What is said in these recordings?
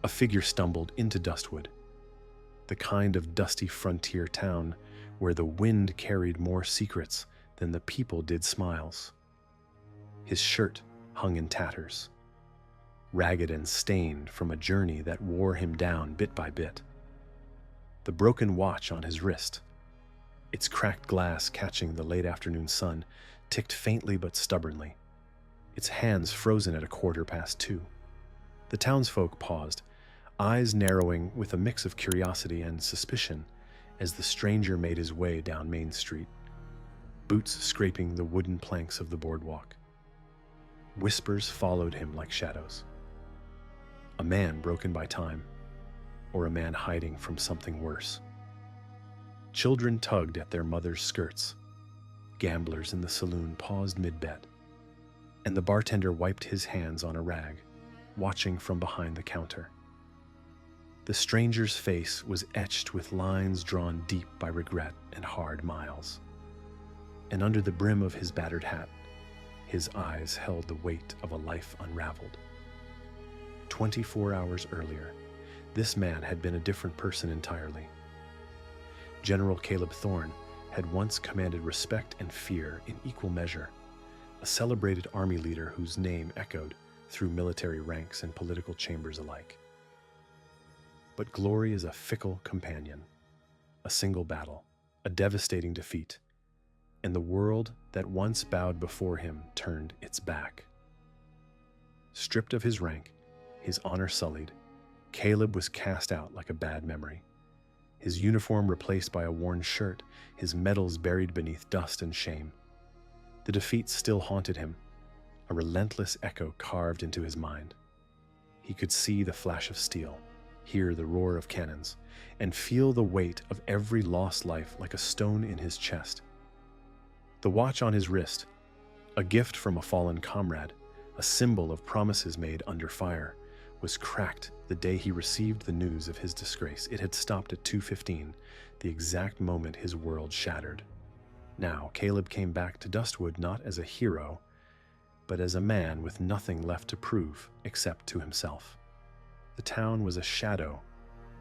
A figure stumbled into Dustwood, the kind of dusty frontier town where the wind carried more secrets than the people did smiles. His shirt hung in tatters, ragged and stained from a journey that wore him down bit by bit. The broken watch on his wrist, its cracked glass catching the late afternoon sun, ticked faintly but stubbornly, its hands frozen at 2:15. The townsfolk paused, eyes narrowing with a mix of curiosity and suspicion as the stranger made his way down Main Street, boots scraping the wooden planks of the boardwalk. Whispers followed him like shadows. A man broken by time, or a man hiding from something worse. Children tugged at their mothers' skirts. Gamblers in the saloon paused mid-bet, and the bartender wiped his hands on a rag, watching from behind the counter. The stranger's face was etched with lines drawn deep by regret and hard miles. And under the brim of his battered hat, his eyes held the weight of a life unraveled. 24 hours earlier, this man had been a different person entirely. General Caleb Thorne had once commanded respect and fear in equal measure, a celebrated army leader whose name echoed through military ranks and political chambers alike. But glory is a fickle companion, a single battle, a devastating defeat, and the world that once bowed before him turned its back. Stripped of his rank, his honor sullied, Caleb was cast out like a bad memory. His uniform replaced by a worn shirt, his medals buried beneath dust and shame. The defeat still haunted him, a relentless echo carved into his mind. He could see the flash of steel, hear the roar of cannons, and feel the weight of every lost life like a stone in his chest. The watch on his wrist, a gift from a fallen comrade, a symbol of promises made under fire, was cracked the day he received the news of his disgrace. It had stopped at 2:15, the exact moment his world shattered. Now, Caleb came back to Dustwood not as a hero, but as a man with nothing left to prove except to himself. The town was a shadow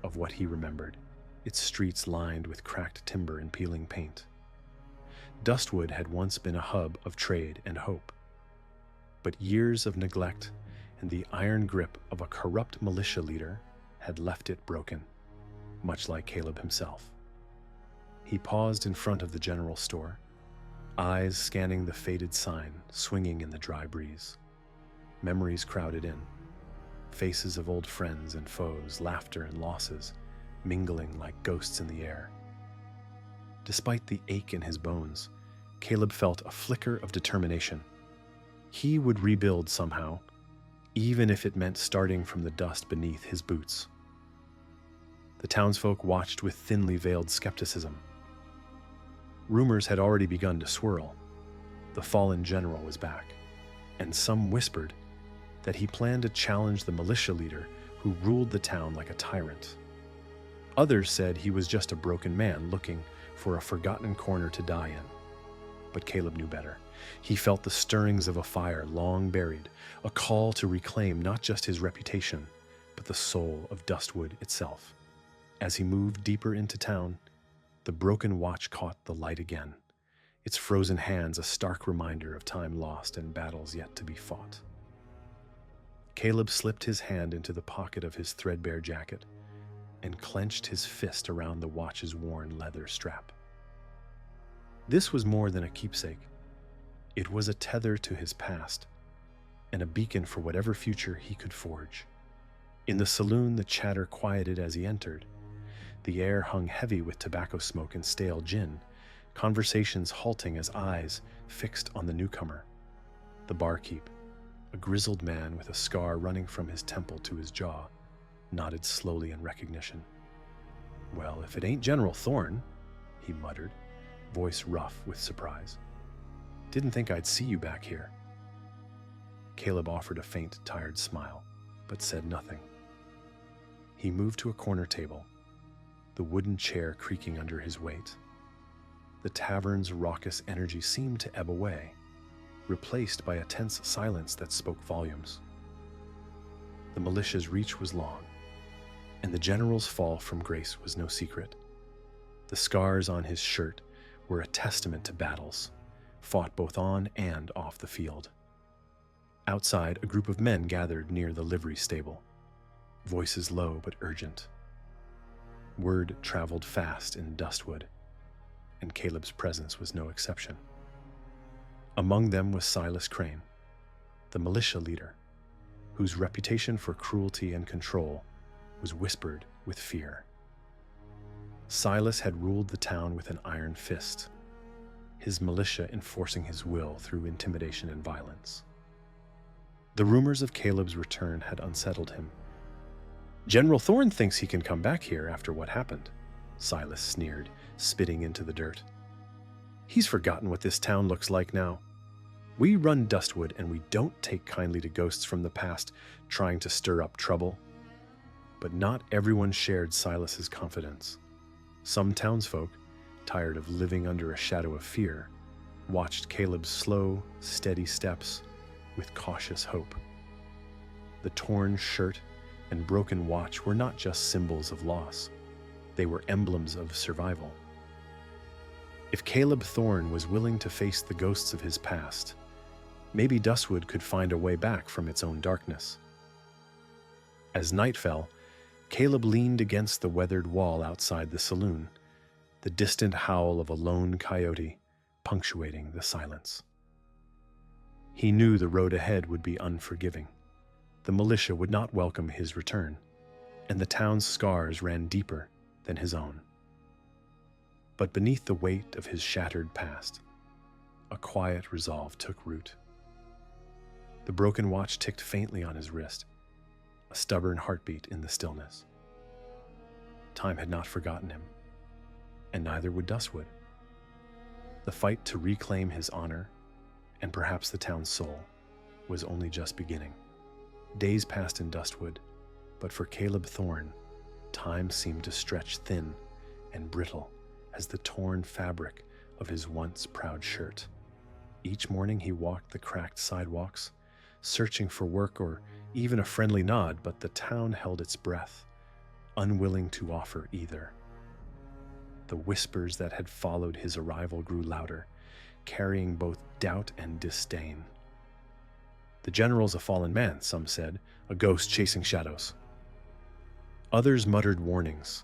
of what he remembered, its streets lined with cracked timber and peeling paint. Dustwood had once been a hub of trade and hope, but years of neglect and the iron grip of a corrupt militia leader had left it broken, much like Caleb himself. He paused in front of the general store, eyes scanning the faded sign swinging in the dry breeze. Memories crowded in, faces of old friends and foes, laughter and losses, mingling like ghosts in the air. Despite the ache in his bones, Caleb felt a flicker of determination. He would rebuild somehow, even if it meant starting from the dust beneath his boots. The townsfolk watched with thinly veiled skepticism. Rumors had already begun to swirl. The fallen general was back, and some whispered that he planned to challenge the militia leader who ruled the town like a tyrant. Others said he was just a broken man looking for a forgotten corner to die in. But Caleb knew better. He felt the stirrings of a fire long buried, a call to reclaim not just his reputation, but the soul of Dustwood itself. As he moved deeper into town, the broken watch caught the light again, its frozen hands a stark reminder of time lost and battles yet to be fought. Caleb slipped his hand into the pocket of his threadbare jacket and clenched his fist around the watch's worn leather strap. This was more than a keepsake. It was a tether to his past, and a beacon for whatever future he could forge. In the saloon, the chatter quieted as he entered. The air hung heavy with tobacco smoke and stale gin, conversations halting as eyes fixed on the newcomer. The barkeep, a grizzled man with a scar running from his temple to his jaw, nodded slowly in recognition. "Well, if it ain't General Thorne," he muttered, voice rough with surprise. "Didn't think I'd see you back here." Caleb offered a faint, tired smile, but said nothing. He moved to a corner table, the wooden chair creaking under his weight. The tavern's raucous energy seemed to ebb away, replaced by a tense silence that spoke volumes. The militia's reach was long, And the general's fall from grace was no secret. The scars on his shirt were a testament to battles, fought both on and off the field. Outside, a group of men gathered near the livery stable, voices low but urgent. Word traveled fast in Dustwood, and Caleb's presence was no exception. Among them was Silas Crane, the militia leader, whose reputation for cruelty and control was whispered with fear. Silas had ruled the town with an iron fist, his militia enforcing his will through intimidation and violence. The rumors of Caleb's return had unsettled him. "General Thorne thinks he can come back here after what happened," Silas sneered, spitting into the dirt. "He's forgotten what this town looks like now. We run Dustwood, and we don't take kindly to ghosts from the past trying to stir up trouble." But not everyone shared Silas's confidence. Some townsfolk, tired of living under a shadow of fear, watched Caleb's slow, steady steps with cautious hope. The torn shirt and broken watch were not just symbols of loss. They were emblems of survival. If Caleb Thorne was willing to face the ghosts of his past, maybe Dustwood could find a way back from its own darkness. As night fell, Caleb leaned against the weathered wall outside the saloon, the distant howl of a lone coyote punctuating the silence. He knew the road ahead would be unforgiving. The militia would not welcome his return, and the town's scars ran deeper than his own. But beneath the weight of his shattered past, a quiet resolve took root. The broken watch ticked faintly on his wrist, a stubborn heartbeat in the stillness. Time had not forgotten him, and neither would Dustwood. The fight to reclaim his honor, and perhaps the town's soul, was only just beginning. Days passed in Dustwood, but for Caleb Thorne, time seemed to stretch thin and brittle as the torn fabric of his once proud shirt. Each morning he walked the cracked sidewalks, searching for work or even a friendly nod, but the town held its breath, unwilling to offer either. The whispers that had followed his arrival grew louder, carrying both doubt and disdain. "The general's a fallen man," some said, "a ghost chasing shadows." Others muttered warnings,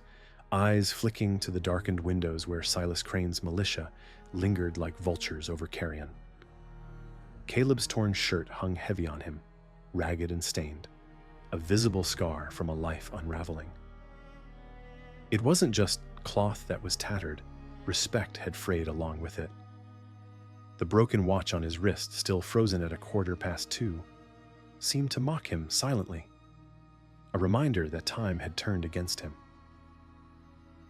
eyes flicking to the darkened windows where Silas Crane's militia lingered like vultures over carrion. Caleb's torn shirt hung heavy on him, ragged and stained, a visible scar from a life unraveling. It wasn't just cloth that was tattered, respect had frayed along with it. The broken watch on his wrist, still frozen at 2:15, seemed to mock him silently, a reminder that time had turned against him.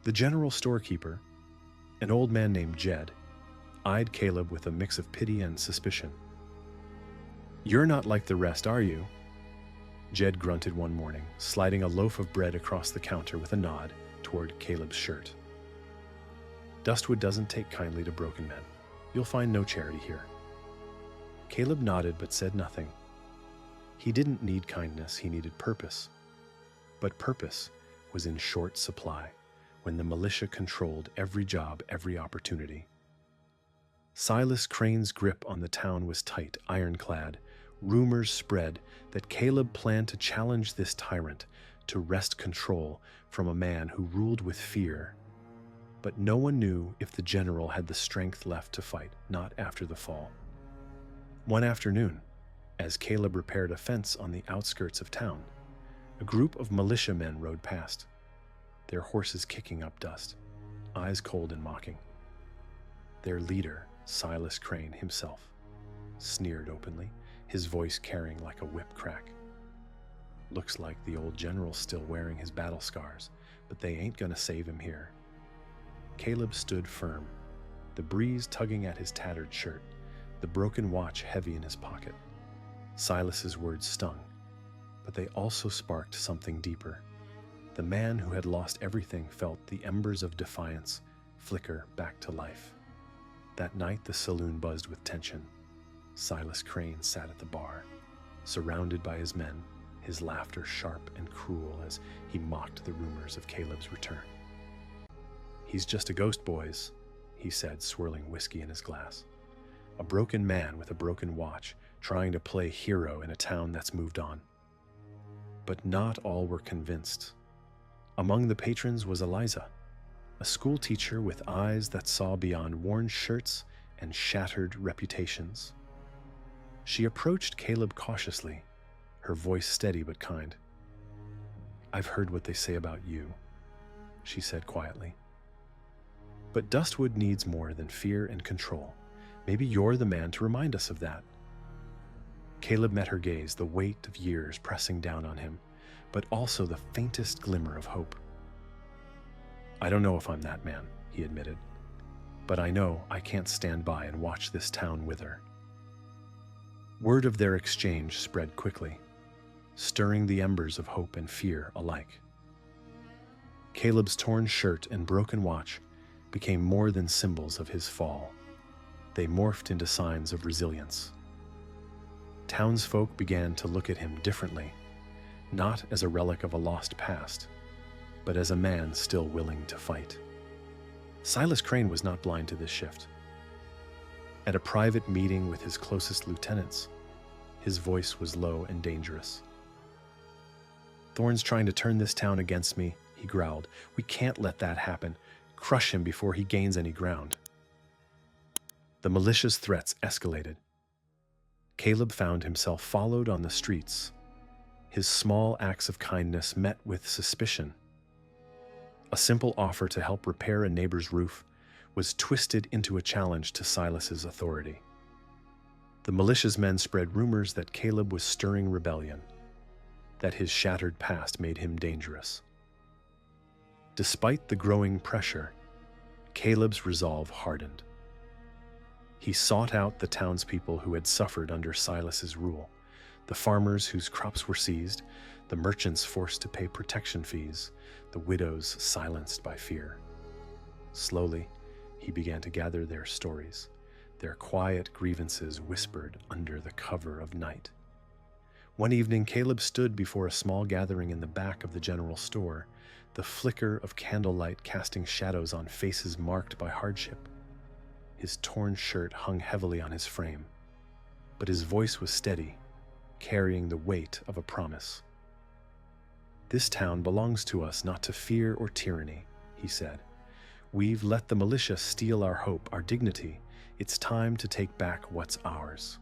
The general storekeeper, an old man named Jed, eyed Caleb with a mix of pity and suspicion. "You're not like the rest, are you?" Jed grunted one morning, sliding a loaf of bread across the counter with a nod toward Caleb's shirt. "Dustwood doesn't take kindly to broken men. You'll find no charity here." Caleb nodded but said nothing. He didn't need kindness, he needed purpose. But purpose was in short supply when the militia controlled every job, every opportunity. Silas Crane's grip on the town was tight, ironclad. Rumors spread that Caleb planned to challenge this tyrant, to wrest control from a man who ruled with fear. But no one knew if the general had the strength left to fight, not after the fall. One afternoon, as Caleb repaired a fence on the outskirts of town, a group of militiamen rode past, their horses kicking up dust, eyes cold and mocking. Their leader, Silas Crane himself, sneered openly, his voice carrying like a whip crack. "Looks like the old general's still wearing his battle scars, but they ain't gonna save him here." Caleb stood firm, the breeze tugging at his tattered shirt, the broken watch heavy in his pocket. Silas's words stung, but they also sparked something deeper. The man who had lost everything felt the embers of defiance flicker back to life. That night the saloon buzzed with tension. Silas Crane sat at the bar, surrounded by his men, his laughter sharp and cruel as he mocked the rumors of Caleb's return. "He's just a ghost, boys," he said, swirling whiskey in his glass. "A broken man with a broken watch, trying to play hero in a town that's moved on." But not all were convinced. Among the patrons was Eliza, a school teacher with eyes that saw beyond worn shirts and shattered reputations. She approached Caleb cautiously, her voice steady but kind. "I've heard what they say about you," she said quietly. "But Dustwood needs more than fear and control. Maybe you're the man to remind us of that." Caleb met her gaze, the weight of years pressing down on him, but also the faintest glimmer of hope. "I don't know if I'm that man," he admitted, "but I know I can't stand by and watch this town wither." Word of their exchange spread quickly, stirring the embers of hope and fear alike. Caleb's torn shirt and broken watch became more than symbols of his fall. They morphed into signs of resilience. Townsfolk began to look at him differently, not as a relic of a lost past, but as a man still willing to fight. Silas Crane was not blind to this shift. At a private meeting with his closest lieutenants, his voice was low and dangerous. "Thorne's trying to turn this town against me," he growled. "We can't let that happen. Crush him before he gains any ground." The militia's threats escalated. Caleb found himself followed on the streets, his small acts of kindness met with suspicion. A simple offer to help repair a neighbor's roof was twisted into a challenge to Silas's authority. The militia's men spread rumors that Caleb was stirring rebellion, that his shattered past made him dangerous. Despite the growing pressure, Caleb's resolve hardened. He sought out the townspeople who had suffered under Silas's rule, the farmers whose crops were seized, the merchants forced to pay protection fees, the widows silenced by fear. Slowly, he began to gather their stories, their quiet grievances whispered under the cover of night. One evening, Caleb stood before a small gathering in the back of the general store, the flicker of candlelight casting shadows on faces marked by hardship. His torn shirt hung heavily on his frame, but his voice was steady, carrying the weight of a promise. "This town belongs to us, not to fear or tyranny," he said. "We've let the militia steal our hope, our dignity. It's time to take back what's ours."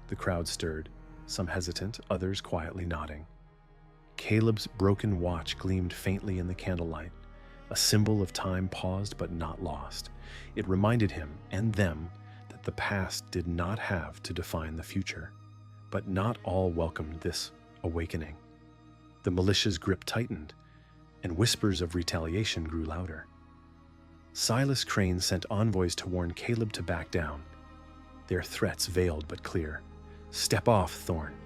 The crowd stirred, some hesitant, others quietly nodding. Caleb's broken watch gleamed faintly in the candlelight, a symbol of time paused but not lost. It reminded him and them that the past did not have to define the future, but not all welcomed this awakening. The militia's grip tightened, and whispers of retaliation grew louder. Silas Crane sent envoys to warn Caleb to back down, their threats veiled but clear. "Step off, Thorne,"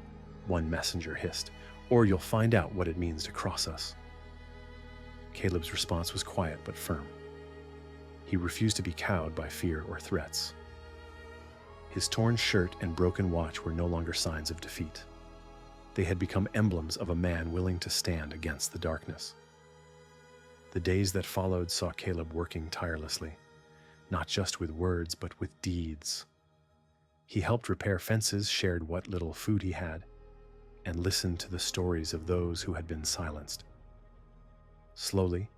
one messenger hissed, "or you'll find out what it means to cross us." Caleb's response was quiet but firm. He refused to be cowed by fear or threats. His torn shirt and broken watch were no longer signs of defeat. They had become emblems of a man willing to stand against the darkness. The days that followed saw Caleb working tirelessly, not just with words but with deeds. He helped repair fences, shared what little food he had, and listened to the stories of those who had been silenced. Slowly,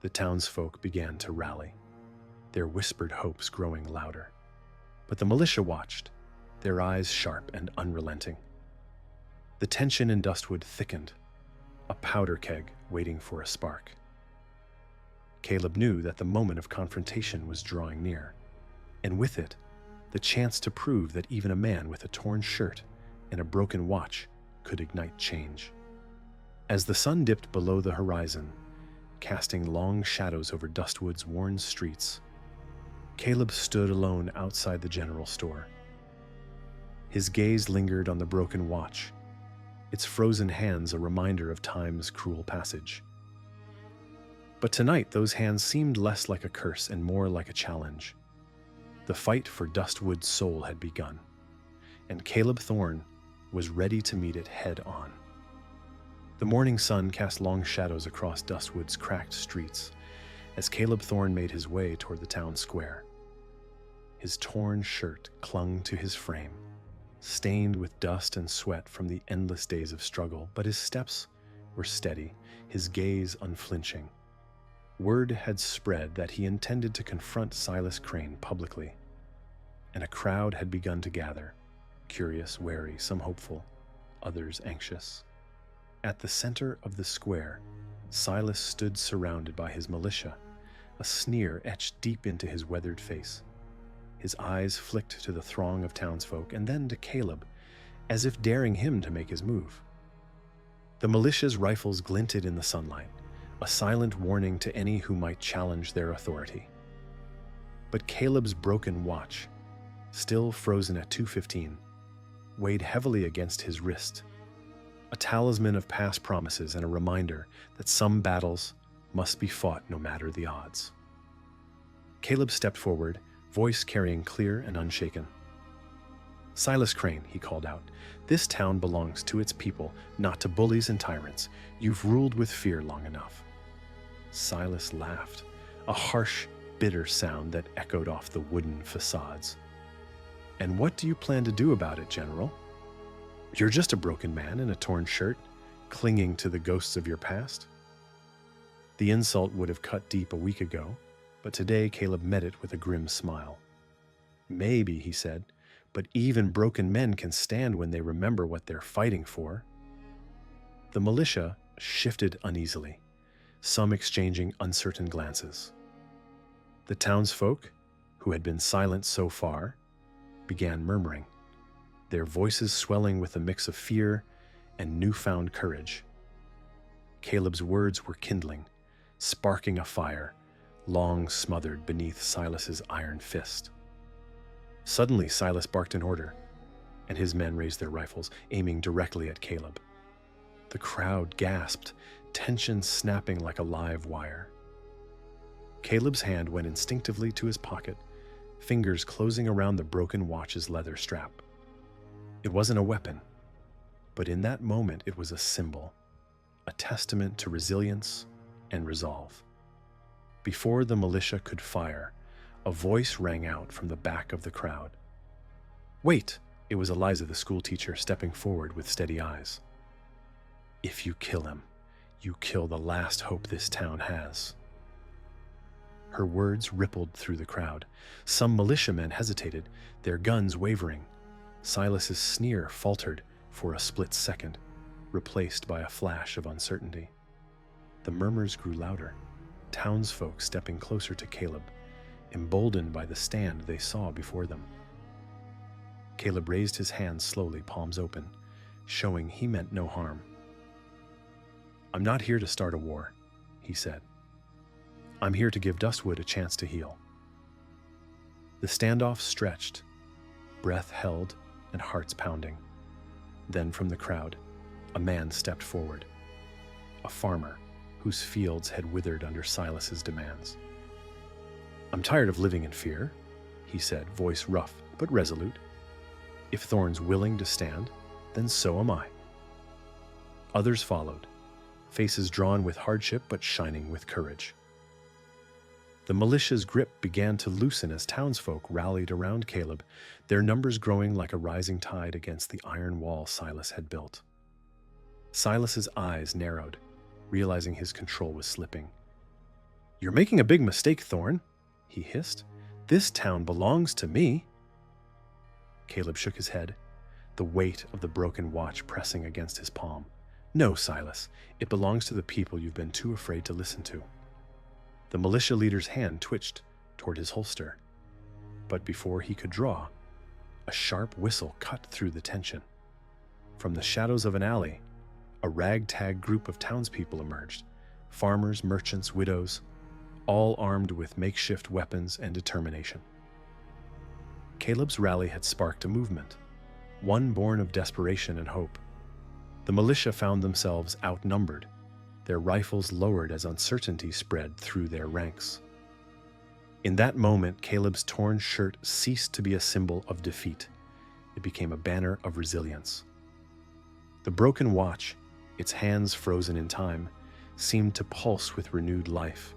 the townsfolk began to rally, their whispered hopes growing louder. But the militia watched, their eyes sharp and unrelenting. The tension in Dustwood thickened, a powder keg waiting for a spark. Caleb knew that the moment of confrontation was drawing near, and with it, the chance to prove that even a man with a torn shirt and a broken watch could ignite change. As the sun dipped below the horizon, casting long shadows over Dustwood's worn streets, Caleb stood alone outside the general store. His gaze lingered on the broken watch, its frozen hands a reminder of time's cruel passage. But tonight those hands seemed less like a curse and more like a challenge. The fight for Dustwood's soul had begun, and Caleb Thorne was ready to meet it head on. The morning sun cast long shadows across Dustwood's cracked streets as Caleb Thorne made his way toward the town square. His torn shirt clung to his frame, stained with dust and sweat from the endless days of struggle, but his steps were steady, his gaze unflinching. Word had spread that he intended to confront Silas Crane publicly, and a crowd had begun to gather, curious, wary, some hopeful, others anxious. At the center of the square, Silas stood surrounded by his militia, a sneer etched deep into his weathered face. His eyes flicked to the throng of townsfolk and then to Caleb, as if daring him to make his move. The militia's rifles glinted in the sunlight, a silent warning to any who might challenge their authority. But Caleb's broken watch, still frozen at 2:15, weighed heavily against his wrist, a talisman of past promises and a reminder that some battles must be fought no matter the odds. Caleb stepped forward, voice carrying clear and unshaken. "Silas Crane," he called out, "this town belongs to its people, not to bullies and tyrants. You've ruled with fear long enough." Silas laughed, a harsh, bitter sound that echoed off the wooden facades. "And what do you plan to do about it, General? You're just a broken man in a torn shirt, clinging to the ghosts of your past." The insult would have cut deep a week ago, but today Caleb met it with a grim smile. "Maybe," he said, "but even broken men can stand when they remember what they're fighting for." The militia shifted uneasily, some exchanging uncertain glances. The townsfolk, who had been silent so far, began murmuring, their voices swelling with a mix of fear and newfound courage. Caleb's words were kindling, sparking a fire, long smothered beneath Silas's iron fist. Suddenly, Silas barked an order, and his men raised their rifles, aiming directly at Caleb. The crowd gasped, tension snapping like a live wire. Caleb's hand went instinctively to his pocket, fingers closing around the broken watch's leather strap. It wasn't a weapon, but in that moment it was a symbol, a testament to resilience and resolve. Before the militia could fire, a voice rang out from the back of the crowd. "Wait!" It was Eliza, the schoolteacher, stepping forward with steady eyes. "If you kill him, you kill the last hope this town has." Her words rippled through the crowd. Some militiamen hesitated, their guns wavering. Silas's sneer faltered for a split second, replaced by a flash of uncertainty. The murmurs grew louder, townsfolk stepping closer to Caleb, emboldened by the stand they saw before them. Caleb raised his hands slowly, palms open, showing he meant no harm. "I'm not here to start a war," he said. "I'm here to give Dustwood a chance to heal." The standoff stretched, breath held and hearts pounding. Then from the crowd, a man stepped forward, a farmer whose fields had withered under Silas's demands. "I'm tired of living in fear," he said, voice rough but resolute. "If Thorne's willing to stand, then so am I." Others followed, faces drawn with hardship but shining with courage. The militia's grip began to loosen as townsfolk rallied around Caleb, their numbers growing like a rising tide against the iron wall Silas had built. Silas's eyes narrowed, realizing his control was slipping. "You're making a big mistake, Thorne," he hissed. "This town belongs to me." Caleb shook his head, the weight of the broken watch pressing against his palm. "No, Silas, it belongs to the people you've been too afraid to listen to." The militia leader's hand twitched toward his holster, but before he could draw, a sharp whistle cut through the tension. From the shadows of an alley, a ragtag group of townspeople emerged, farmers, merchants, widows, all armed with makeshift weapons and determination. Caleb's rally had sparked a movement, one born of desperation and hope. The militia found themselves outnumbered, their rifles lowered as uncertainty spread through their ranks. In that moment, Caleb's torn shirt ceased to be a symbol of defeat. It became a banner of resilience. The broken watch, its hands frozen in time, seemed to pulse with renewed life,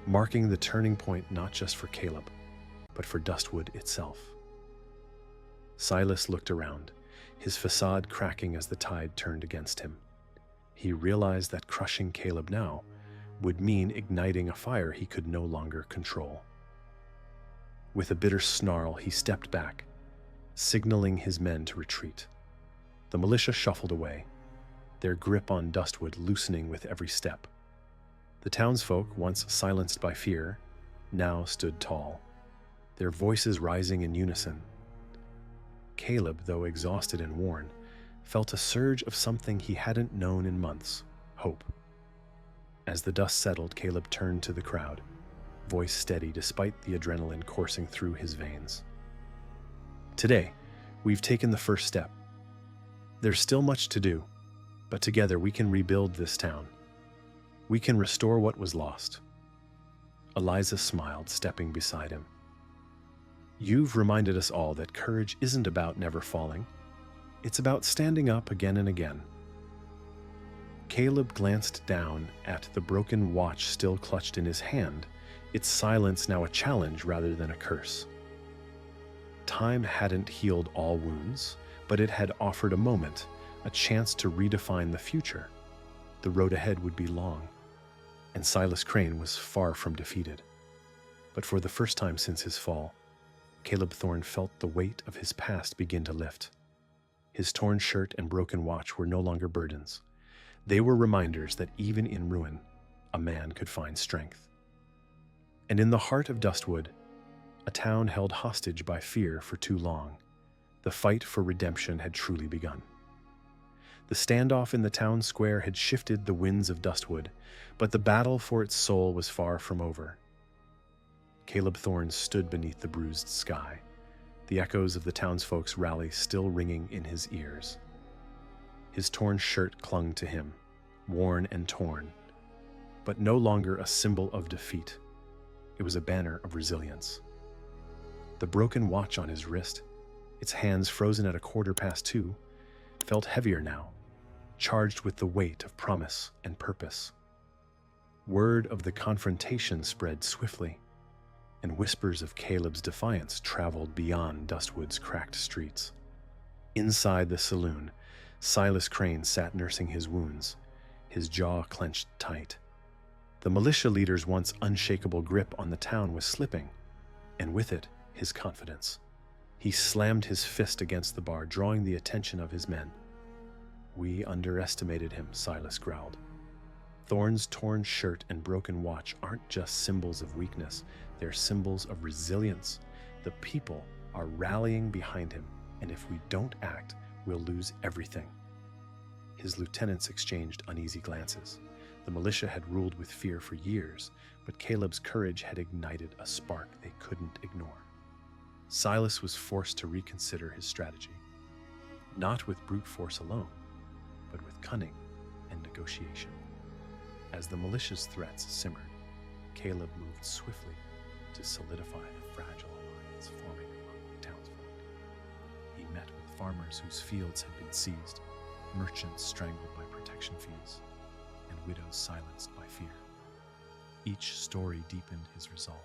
marking the turning point not just for Caleb, but for Dustwood itself. Silas looked around, his facade cracking as the tide turned against him. He realized that crushing Caleb now would mean igniting a fire he could no longer control. With a bitter snarl, he stepped back, signaling his men to retreat. The militia shuffled away, their grip on Dustwood loosening with every step. The townsfolk, once silenced by fear, now stood tall, their voices rising in unison. Caleb, though exhausted and worn, felt a surge of something he hadn't known in months: hope. As the dust settled, Caleb turned to the crowd, voice steady despite the adrenaline coursing through his veins. Today, we've taken the first step. There's still much to do, but together we can rebuild this town. We can restore what was lost. Eliza smiled, stepping beside him. You've reminded us all that courage isn't about never falling. It's about standing up again and again. Caleb glanced down at the broken watch still clutched in his hand, its silence now a challenge rather than a curse. Time hadn't healed all wounds, but it had offered a moment, a chance to redefine the future. The road ahead would be long, and Silas Crane was far from defeated. But for the first time since his fall, Caleb Thorne felt the weight of his past begin to lift. His torn shirt and broken watch were no longer burdens. They were reminders that even in ruin, a man could find strength. And in the heart of Dustwood, a town held hostage by fear for too long, the fight for redemption had truly begun. The standoff in the town square had shifted the winds of Dustwood, but the battle for its soul was far from over. Caleb Thorne stood beneath the bruised sky, the echoes of the townsfolk's rally still ringing in his ears. His torn shirt clung to him, worn and torn, but no longer a symbol of defeat. It was a banner of resilience. The broken watch on his wrist, its hands frozen at 2:15, felt heavier now, charged with the weight of promise and purpose. Word of the confrontation spread swiftly, and whispers of Caleb's defiance traveled beyond Dustwood's cracked streets. Inside the saloon, Silas Crane sat nursing his wounds, his jaw clenched tight. The militia leader's once unshakable grip on the town was slipping, and with it, his confidence. He slammed his fist against the bar, drawing the attention of his men. We underestimated him, Silas growled. Thorne's torn shirt and broken watch aren't just symbols of weakness, they're symbols of resilience. The people are rallying behind him, and if we don't act, we'll lose everything. His lieutenants exchanged uneasy glances. The militia had ruled with fear for years, but Caleb's courage had ignited a spark they couldn't ignore. Silas was forced to reconsider his strategy, not with brute force alone, but with cunning and negotiation. As the militia's threats simmered, Caleb moved swiftly to solidify the fragile alliance forming among the townsfolk. He met with farmers whose fields had been seized, merchants strangled by protection fees, and widows silenced by fear. Each story deepened his resolve.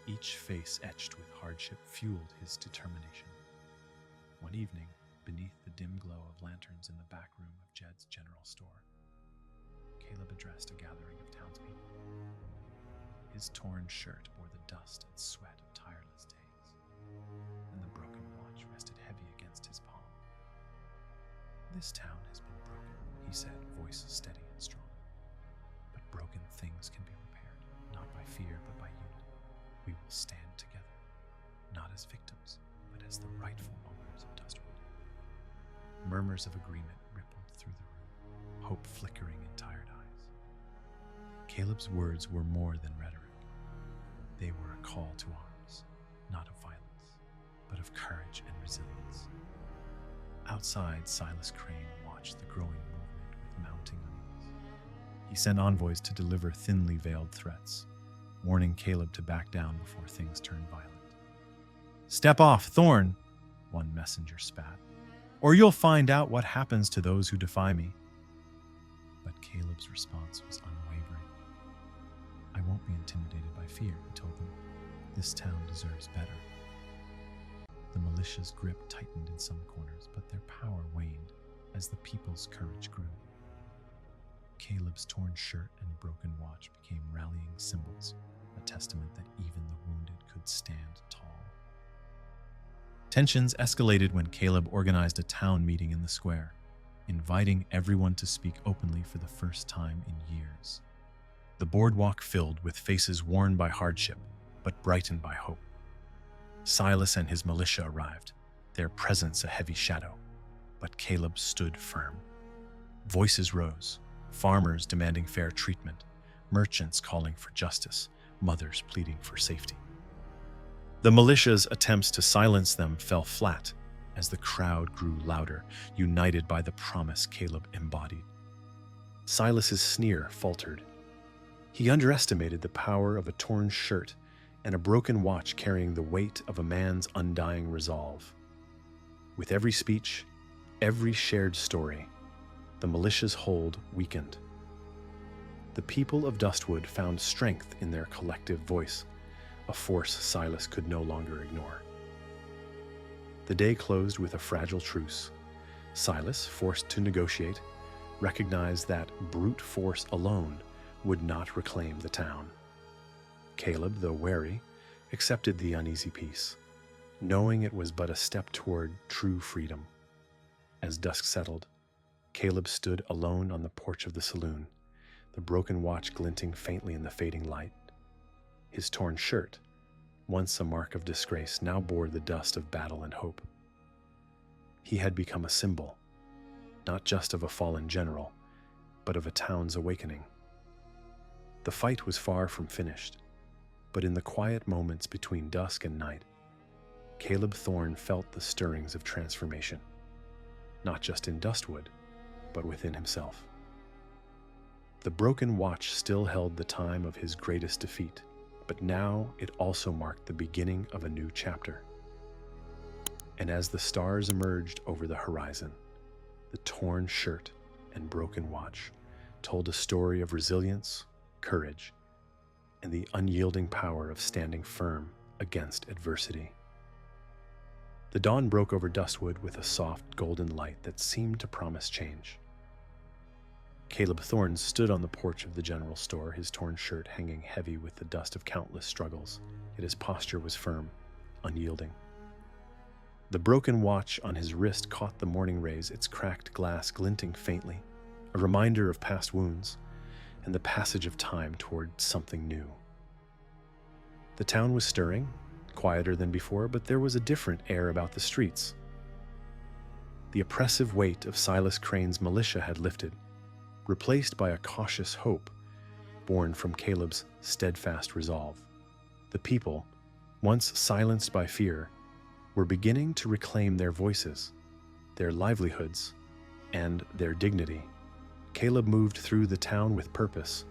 Each face etched with hardship fueled his determination. One evening, beneath the dim glow of lanterns in the back room of Jed's general store, Caleb addressed a gathering of townspeople. His torn shirt bore the dust and sweat of tireless days, and the broken watch rested heavy against his palm. This town has been broken, he said, voice steady and strong. But broken things can be repaired, not by fear, but by unity. We will stand together, not as victims, but as the rightful owners of Dustwood. Murmurs of agreement rippled through the room, hope flickering in tired eyes. Caleb's words were more than rhetoric. They were a call to arms, not of violence, but of courage and resilience. Outside, Silas Crane watched the growing movement with mounting unease. He sent envoys to deliver thinly veiled threats, warning Caleb to back down before things turned violent. "Step off, Thorne!" one messenger spat. or you'll find out what happens to those who defy me." But Caleb's response was unwavering. "I won't be intimidated by fear," he told them. "This town deserves better." The militia's grip tightened in some corners, but their power waned as the people's courage grew. Caleb's torn shirt and broken watch became rallying symbols, a testament that even the wounded could stand tall. Tensions escalated when Caleb organized a town meeting in the square, inviting everyone to speak openly for the first time in years. The boardwalk filled with faces worn by hardship, but brightened by hope. Silas and his militia arrived, their presence a heavy shadow, but Caleb stood firm. Voices rose, farmers demanding fair treatment, merchants calling for justice, mothers pleading for safety. The militia's attempts to silence them fell flat as the crowd grew louder, united by the promise Caleb embodied. Silas's sneer faltered. He underestimated the power of a torn shirt and a broken watch carrying the weight of a man's undying resolve. With every speech, every shared story, the militia's hold weakened. The people of Dustwood found strength in their collective voice, a force Silas could no longer ignore. The day closed with a fragile truce. Silas, forced to negotiate, recognized that brute force alone would not reclaim the town. Caleb, though wary, accepted the uneasy peace, knowing it was but a step toward true freedom. As dusk settled, Caleb stood alone on the porch of the saloon, the broken watch glinting faintly in the fading light. His torn shirt, once a mark of disgrace, now bore the dust of battle and hope. He had become a symbol, not just of a fallen general, but of a town's awakening. The fight was far from finished, but in the quiet moments between dusk and night, Caleb Thorne felt the stirrings of transformation, not just in Dustwood, but within himself. The broken watch still held the time of his greatest defeat, but now it also marked the beginning of a new chapter. And as the stars emerged over the horizon, the torn shirt and broken watch told a story of resilience, courage, and the unyielding power of standing firm against adversity. The dawn broke over Dustwood with a soft golden light that seemed to promise change. Caleb Thorne stood on the porch of the general store, his torn shirt hanging heavy with the dust of countless struggles, yet his posture was firm, unyielding. The broken watch on his wrist caught the morning rays, its cracked glass glinting faintly, a reminder of past wounds and the passage of time toward something new. The town was stirring, quieter than before, but there was a different air about the streets. The oppressive weight of Silas Crane's militia had lifted, replaced by a cautious hope born from Caleb's steadfast resolve. The people, once silenced by fear, were beginning to reclaim their voices, their livelihoods, and their dignity. Caleb moved through the town with purpose,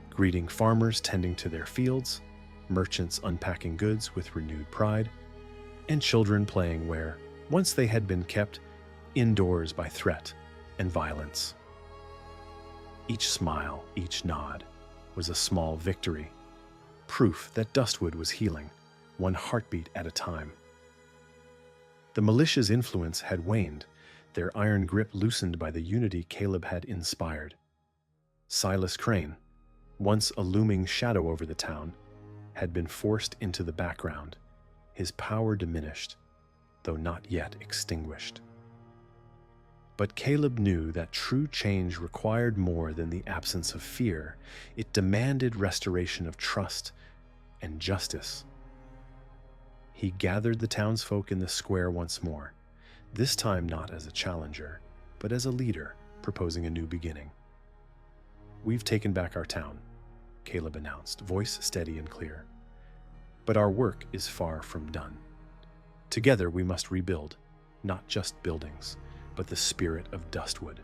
greeting farmers tending to their fields, merchants unpacking goods with renewed pride, and children playing where once they had been kept indoors by threat and violence. Each smile, each nod, was a small victory, proof that Dustwood was healing, one heartbeat at a time. The militia's influence had waned, their iron grip loosened by the unity Caleb had inspired. Silas Crane, once a looming shadow over the town, had been forced into the background, his power diminished, though not yet extinguished. But Caleb knew that true change required more than the absence of fear. It demanded restoration of trust and justice. He gathered the townsfolk in the square once more, this time not as a challenger, but as a leader proposing a new beginning. "We've taken back our town," Caleb announced, voice steady and clear. "But our work is far from done. Together we must rebuild, not just buildings, but the spirit of Dustwood."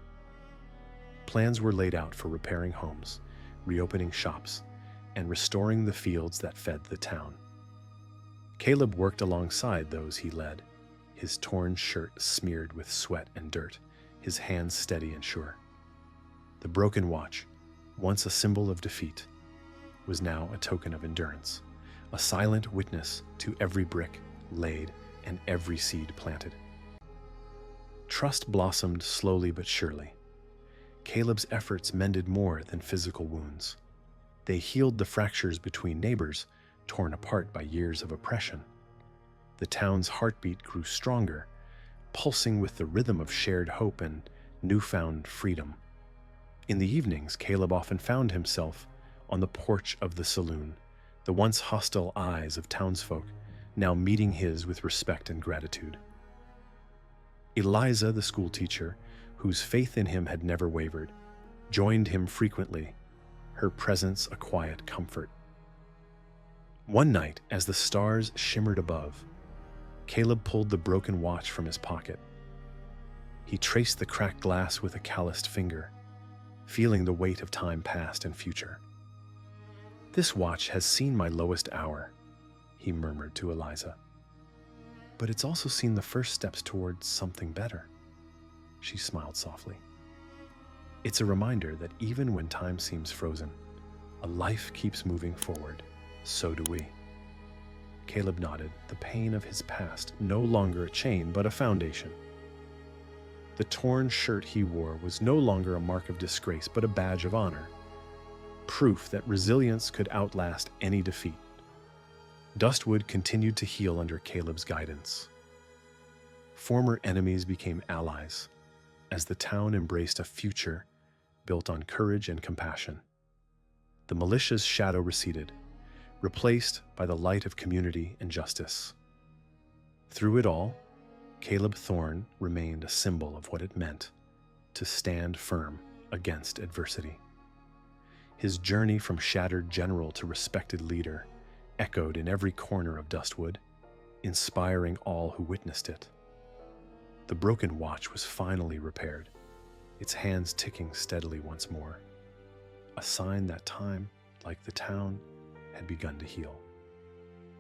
Plans were laid out for repairing homes, reopening shops, and restoring the fields that fed the town. Caleb worked alongside those he led, his torn shirt smeared with sweat and dirt, his hands steady and sure. The broken watch, once a symbol of defeat, was now a token of endurance, a silent witness to every brick laid and every seed planted. Trust blossomed slowly but surely. Caleb's efforts mended more than physical wounds. They healed the fractures between neighbors, torn apart by years of oppression. The town's heartbeat grew stronger, pulsing with the rhythm of shared hope and newfound freedom. In the evenings, Caleb often found himself on the porch of the saloon, the once hostile eyes of townsfolk now meeting his with respect and gratitude. Eliza, the schoolteacher, whose faith in him had never wavered, joined him frequently, her presence a quiet comfort. One night, as the stars shimmered above, Caleb pulled the broken watch from his pocket. He traced the cracked glass with a calloused finger, feeling the weight of time past and future. "This watch has seen my lowest hour," he murmured to Eliza. "But it's also seen the first steps towards something better." She smiled softly. "It's a reminder that even when time seems frozen, a life keeps moving forward. So do we." Caleb nodded, the pain of his past no longer a chain but a foundation. The torn shirt he wore was no longer a mark of disgrace but a badge of honor, proof that resilience could outlast any defeat. Dustwood continued to heal under Caleb's guidance. Former enemies became allies, as the town embraced a future built on courage and compassion. The militia's shadow receded, replaced by the light of community and justice. Through it all, Caleb Thorne remained a symbol of what it meant to stand firm against adversity. His journey from shattered general to respected leader echoed in every corner of Dustwood, inspiring all who witnessed it. The broken watch was finally repaired, its hands ticking steadily once more, a sign that time, like the town, had begun to heal.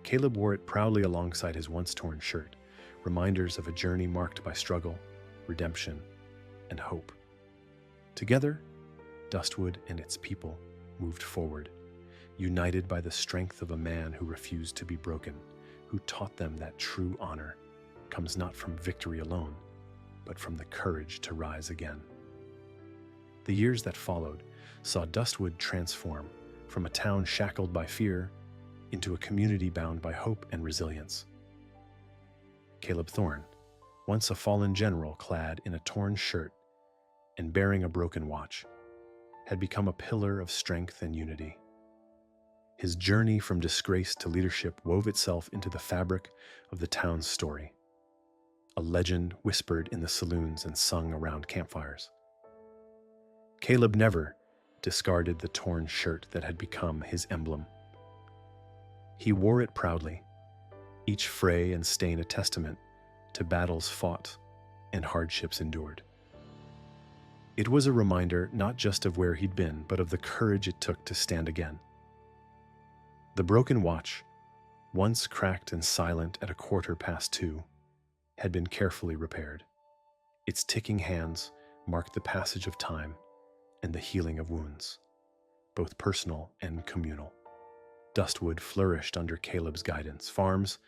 Caleb wore it proudly alongside his once-torn shirt, reminders of a journey marked by struggle, redemption, and hope. Together, Dustwood and its people moved forward, united by the strength of a man who refused to be broken, who taught them that true honor comes not from victory alone, but from the courage to rise again. The years that followed saw Dustwood transform from a town shackled by fear into a community bound by hope and resilience. Caleb Thorne, once a fallen general clad in a torn shirt and bearing a broken watch, had become a pillar of strength and unity. His journey from disgrace to leadership wove itself into the fabric of the town's story, a legend whispered in the saloons and sung around campfires. Caleb never discarded the torn shirt that had become his emblem. He wore it proudly, each fray and stain a testament to battles fought and hardships endured. It was a reminder not just of where he'd been, but of the courage it took to stand again. The broken watch, once cracked and silent at 2:15, had been carefully repaired. Its ticking hands marked the passage of time and the healing of wounds, both personal and communal. Dustwood flourished under Caleb's guidance. Farms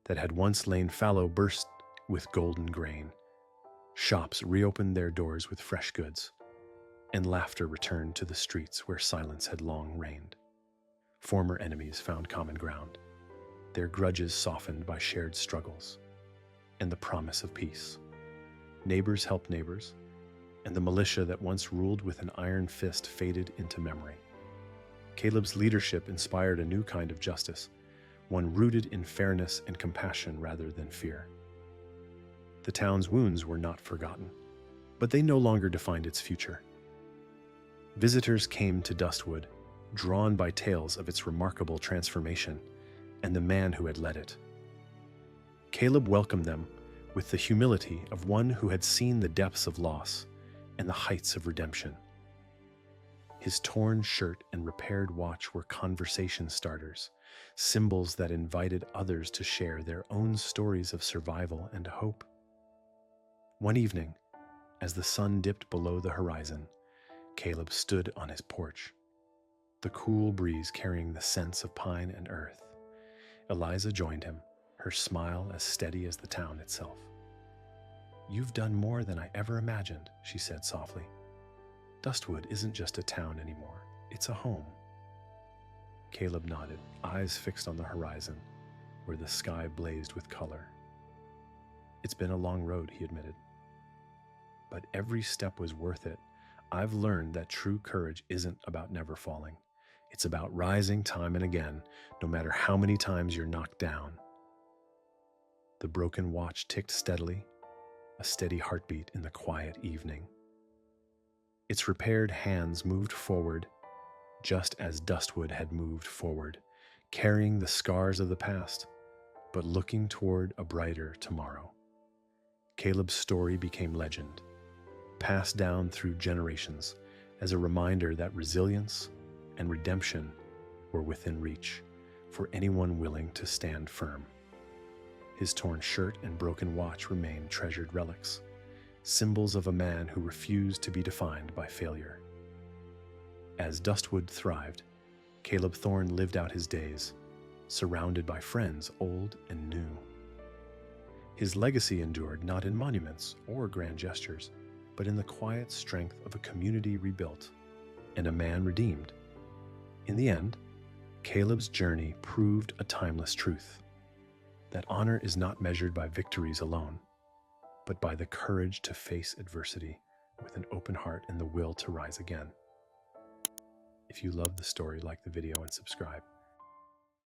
that had once lain fallow burst with golden grain. Shops reopened their doors with fresh goods, and laughter returned to the streets where silence had long reigned. Former enemies found common ground, their grudges softened by shared struggles and the promise of peace. Neighbors helped neighbors, and the militia that once ruled with an iron fist faded into memory. Caleb's leadership inspired a new kind of justice, one rooted in fairness and compassion rather than fear. The town's wounds were not forgotten, but they no longer defined its future. Visitors came to Dustwood, drawn by tales of its remarkable transformation and the man who had led it. Caleb welcomed them with the humility of one who had seen the depths of loss and the heights of redemption. His torn shirt and repaired watch were conversation starters, symbols that invited others to share their own stories of survival and hope. One evening, as the sun dipped below the horizon, Caleb stood on his porch, the cool breeze carrying the scents of pine and earth. Eliza joined him, her smile as steady as the town itself. "You've done more than I ever imagined," she said softly. "Dustwood isn't just a town anymore, it's a home." Caleb nodded, eyes fixed on the horizon, where the sky blazed with color. "It's been a long road," he admitted. "But every step was worth it. I've learned that true courage isn't about never falling. It's about rising time and again, no matter how many times you're knocked down." The broken watch ticked steadily, a steady heartbeat in the quiet evening. Its repaired hands moved forward, just as Dustwood had moved forward, carrying the scars of the past, but looking toward a brighter tomorrow. Caleb's story became legend, passed down through generations as a reminder that resilience and redemption were within reach for anyone willing to stand firm. His torn shirt and broken watch remained treasured relics, symbols of a man who refused to be defined by failure. As Dustwood thrived, Caleb Thorne lived out his days, surrounded by friends old and new. His legacy endured not in monuments or grand gestures, but in the quiet strength of a community rebuilt and a man redeemed. In the end, Caleb's journey proved a timeless truth: that honor is not measured by victories alone, but by the courage to face adversity with an open heart and the will to rise again. If you love the story, like the video and subscribe.